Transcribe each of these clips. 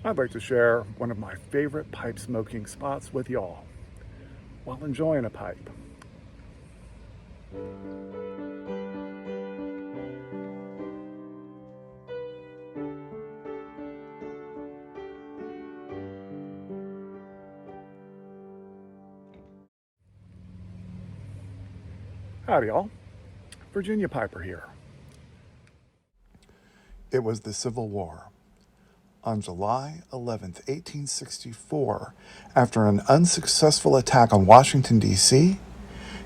I'd like to share one of my favorite pipe smoking spots with y'all while enjoying a pipe. Howdy y'all, Virginia Piper here. It was the Civil War. On July 11th, 1864, after an unsuccessful attack on Washington, D.C.,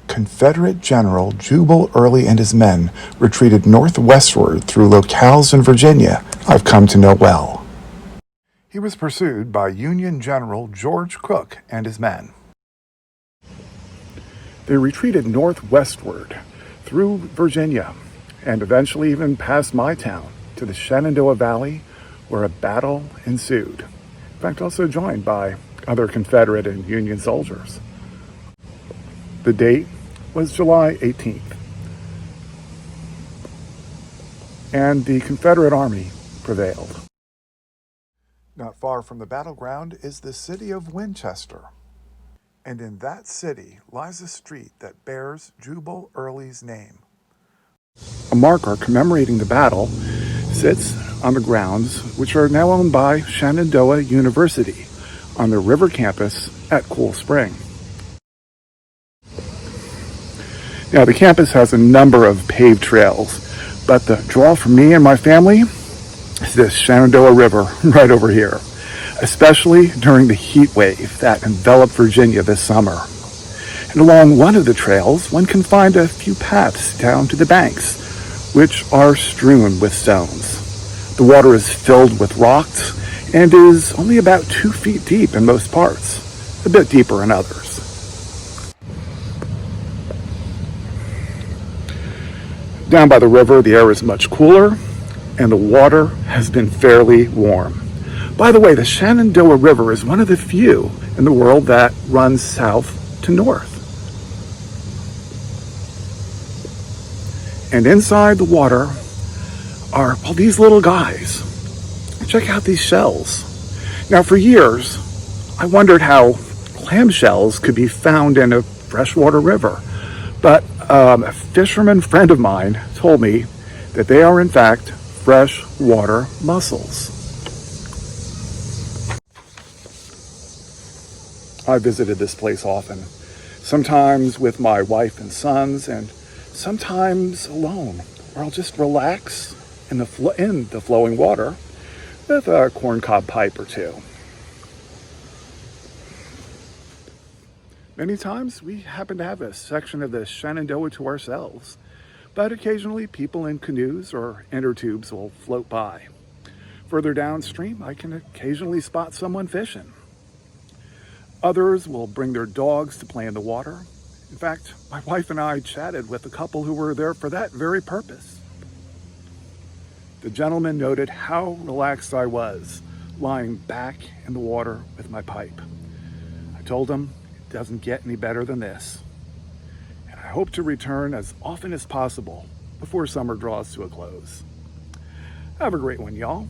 Confederate General Jubal Early and his men retreated northwestward through locales in Virginia I've come to know well. He was pursued by Union General George Crook and his men. They retreated northwestward through Virginia and eventually even past my town to the Shenandoah Valley, where a battle ensued. In fact, also joined by other Confederate and Union soldiers. The date was July 18th, and the Confederate Army prevailed. Not far from the battleground is the city of Winchester, and in that city lies a street that bears Jubal Early's name. A marker commemorating the battle sits on the grounds, which are now owned by Shenandoah University, on the river campus at Cool Spring. Now, the campus has a number of paved trails, but the draw for me and my family is this Shenandoah River right over here, especially during the heat wave that enveloped Virginia this summer. And along one of the trails, one can find a few paths down to the banks, which are strewn with stones. The water is filled with rocks and is only about 2 feet deep in most parts, a bit deeper in others. Down by the river, the air is much cooler and the water has been fairly warm. By the way, the Shenandoah River is one of the few in the world that runs south to north. And inside the water are all these little guys. Check out these shells. Now, for years, I wondered how clam shells could be found in a freshwater river. But a fisherman friend of mine told me that they are in fact freshwater mussels. I visited this place often, sometimes with my wife and sons, and sometimes alone, where I'll just relax in the flowing water with a corncob pipe or two. Many times we happen to have a section of the Shenandoah to ourselves, but occasionally people in canoes or inner tubes will float by. Further downstream, I can occasionally spot someone fishing. Others will bring their dogs to play in the water. In fact, my wife and I chatted with a couple who were there for that very purpose. The gentleman noted how relaxed I was, lying back in the water with my pipe. I told him it doesn't get any better than this, and I hope to return as often as possible before summer draws to a close. Have a great one, y'all.